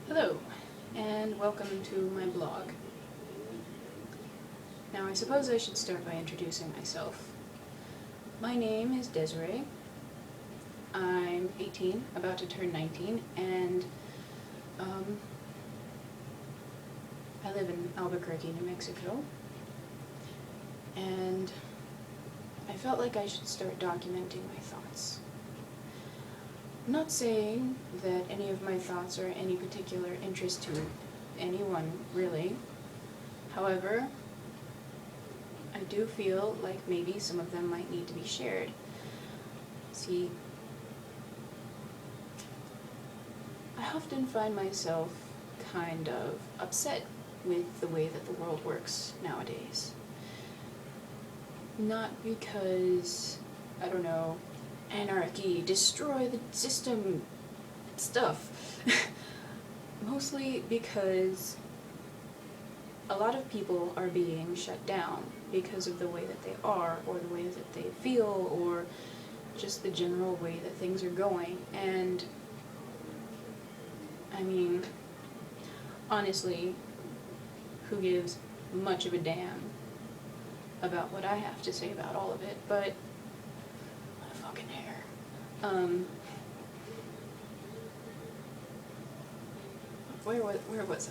Hello, and welcome to my blog. Now I suppose I should start by introducing myself. My name is Desiree. I'm 18, about to turn 19, and I live in Albuquerque, New Mexico. And I felt like I should start documenting my thoughts. I'm not saying that any of my thoughts are any particular interest to anyone, really. However, I do feel like maybe some of them might need to be shared. See, I often find myself kind of upset with the way that the world works nowadays. Not because, I don't know, anarchy, destroy the system stuff. Mostly because a lot of people are being shut down because of the way that they are, or the way that they feel, or just the general way that things are going. And I mean, honestly, who gives much of a damn about what I have to say about all of it? But what a fucking hair. Where was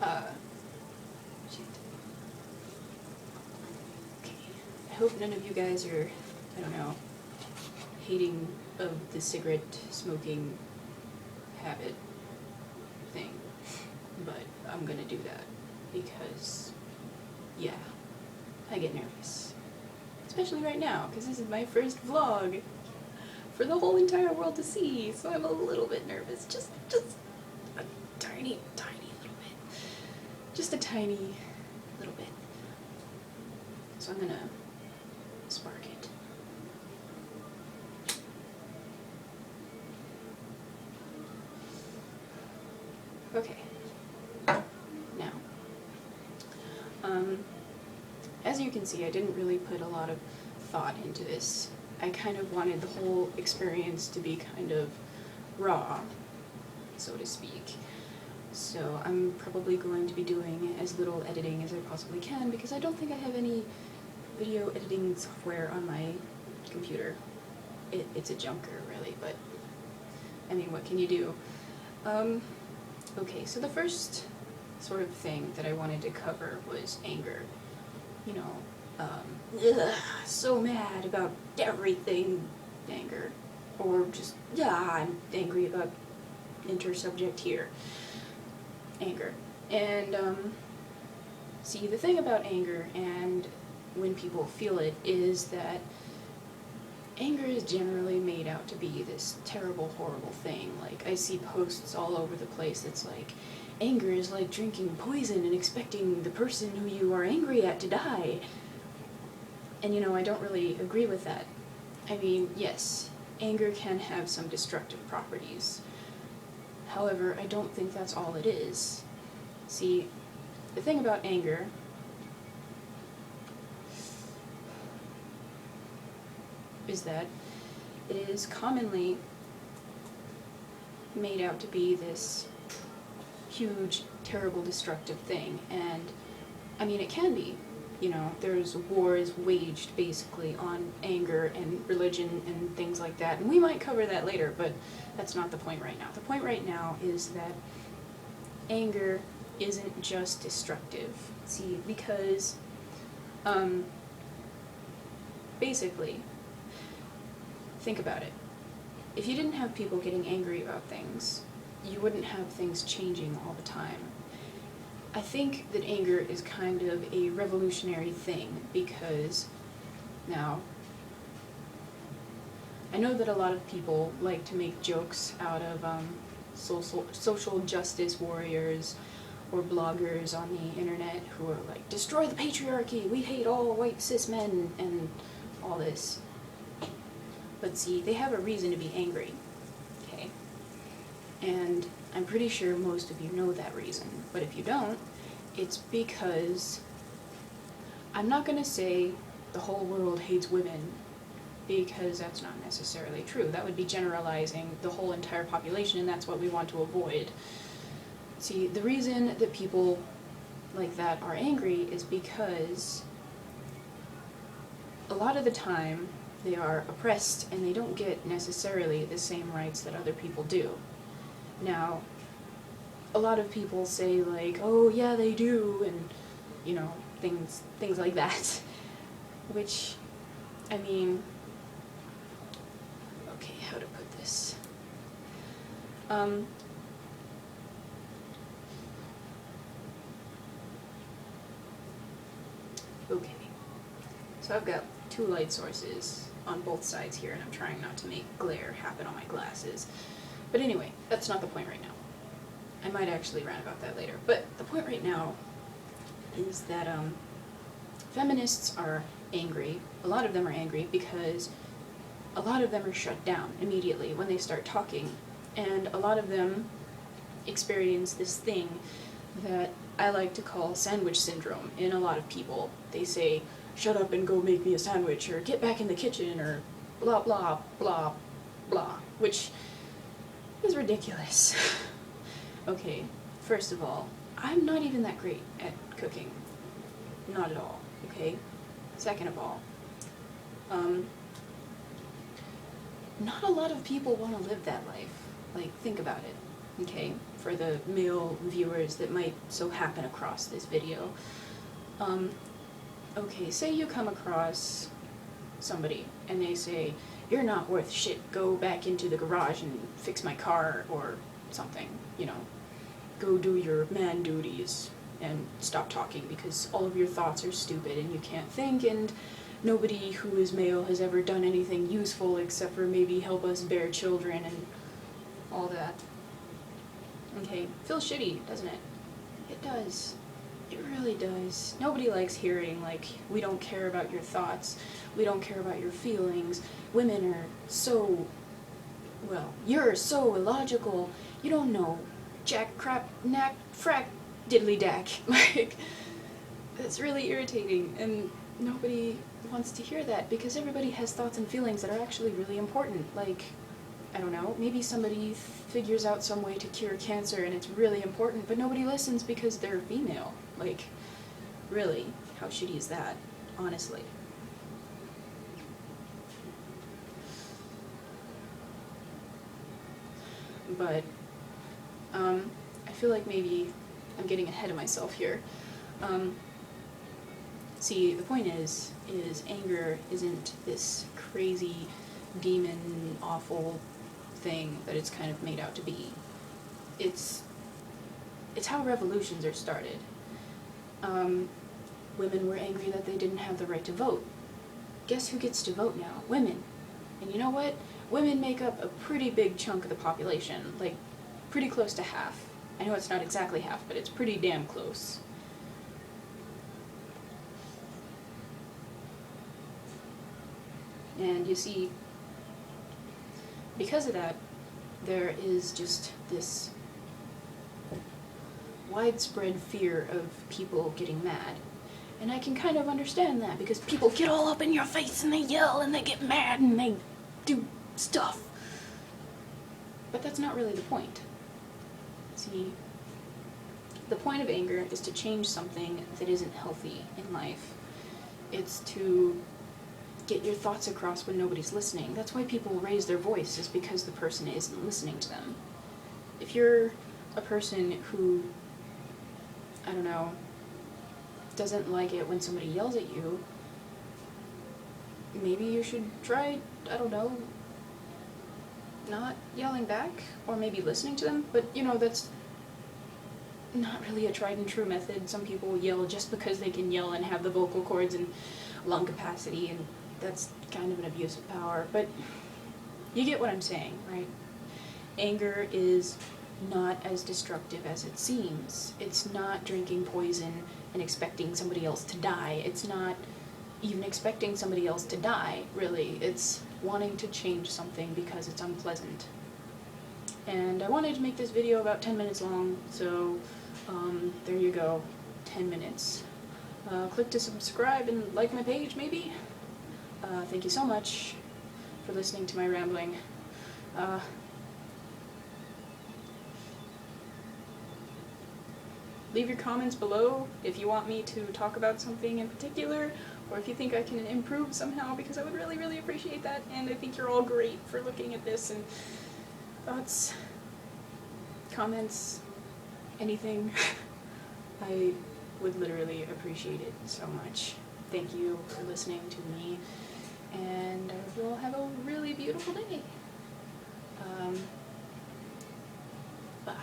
I? Shit. Okay. I hope none of you guys are, I don't know, hating of the cigarette smoking habit thing. But I'm gonna do that because, yeah, I get nervous. Especially right now, because this is my first vlog for the whole entire world to see, so I'm a little bit nervous. Just a tiny little bit. Just a tiny little bit. So I'm gonna spark it. Okay. Now, as you can see, I didn't really put a lot of thought into this. I kind of wanted the whole experience to be kind of raw, so to speak. So I'm probably going to be doing as little editing as I possibly can because I don't think I have any video editing software on my computer. It's a junker, really, but I mean, what can you do? Okay, so the first sort of thing that I wanted to cover was anger. You know, so mad about everything, anger. Or just, I'm angry about intersubject here, anger. And, see, the thing about anger and when people feel it is that anger is generally made out to be this terrible, horrible thing. Like, I see posts all over the place that's like, anger is like drinking poison and expecting the person who you are angry at to die. And you know, I don't really agree with that. I mean, yes, anger can have some destructive properties. However, I don't think that's all it is. See, the thing about anger is that it is commonly made out to be this huge, terrible, destructive thing. And, I mean, it can be. You know, there's wars waged, basically, on anger and religion and things like that. And we might cover that later, but that's not the point right now. The point right now is that anger isn't just destructive. See, because, basically, think about it. If you didn't have people getting angry about things, you wouldn't have things changing all the time. I think that anger is kind of a revolutionary thing because, now, I know that a lot of people like to make jokes out of social justice warriors or bloggers on the internet who are like, destroy the patriarchy, we hate all white cis men, and all this. But see, they have a reason to be angry, okay? And I'm pretty sure most of you know that reason, but if you don't, it's because I'm not gonna say the whole world hates women, because that's not necessarily true. That would be generalizing the whole entire population, and that's what we want to avoid. See, the reason that people like that are angry is because a lot of the time they are oppressed and they don't get necessarily the same rights that other people do. Now, a lot of people say like, oh yeah, they do, and you know, things like that, which, I mean, okay, how to put this? Okay, so I've got two light sources on both sides here, and I'm trying not to make glare happen on my glasses. But anyway, that's not the point right now. I might actually rant about that later. But the point right now is that feminists are angry. A lot of them are angry because a lot of them are shut down immediately when they start talking. And a lot of them experience this thing that I like to call sandwich syndrome in a lot of people. They say, shut up and go make me a sandwich, or get back in the kitchen, or blah blah blah blah, which is ridiculous. Okay, first of all, I'm not even that great at cooking. Not at all, okay? Second of all, not a lot of people want to live that life. Like, think about it, okay? For the male viewers that might so happen across this video. Okay, say you come across somebody and they say, you're not worth shit, go back into the garage and fix my car, or something, you know. Go do your man duties and stop talking because all of your thoughts are stupid and you can't think, and nobody who is male has ever done anything useful except for maybe help us bear children and all that. Okay, feels shitty, doesn't it? It does. It really does. Nobody likes hearing, like, we don't care about your thoughts, we don't care about your feelings, women are so, well, you're so illogical, you don't know jack, crap, knack, frack, diddly dack. Like, it's really irritating, and nobody wants to hear that because everybody has thoughts and feelings that are actually really important. Like, I don't know, maybe somebody figures out some way to cure cancer and it's really important, but nobody listens because they're female. Like, really, how shitty is that, honestly? But, I feel like maybe I'm getting ahead of myself here. See, the point is anger isn't this crazy, demon, awful thing that it's kind of made out to be. It's how revolutions are started. Women were angry that they didn't have the right to vote. Guess who gets to vote now? Women. And you know what? Women make up a pretty big chunk of the population, like pretty close to half. I know it's not exactly half, but it's pretty damn close. And you see, because of that, there is just this widespread fear of people getting mad. And I can kind of understand that, because people get all up in your face and they yell and they get mad and they do stuff. But that's not really the point. See, the point of anger is to change something that isn't healthy in life. It's to get your thoughts across when nobody's listening. That's why people raise their voice, is because the person isn't listening to them. If you're a person who, I don't know, doesn't like it when somebody yells at you, maybe you should try, I don't know, not yelling back, or maybe listening to them. But, you know, that's not really a tried and true method. Some people yell just because they can yell and have the vocal cords and lung capacity, and that's kind of an abuse of power. But you get what I'm saying, right? Anger is not as destructive as it seems. It's not drinking poison and expecting somebody else to die. It's not even expecting somebody else to die, really. It's wanting to change something because it's unpleasant. And I wanted to make this video about 10 minutes long, so there you go, 10 minutes. Click to subscribe and like my page, maybe? Thank you so much. for listening to my rambling. Leave your comments below if you want me to talk about something in particular, or if you think I can improve somehow, because I would really, really appreciate that, and I think you're all great for looking at this, and thoughts, comments, anything. I would literally appreciate it so much. Thank you for listening to me, and I hope you all have a really beautiful day. Bye.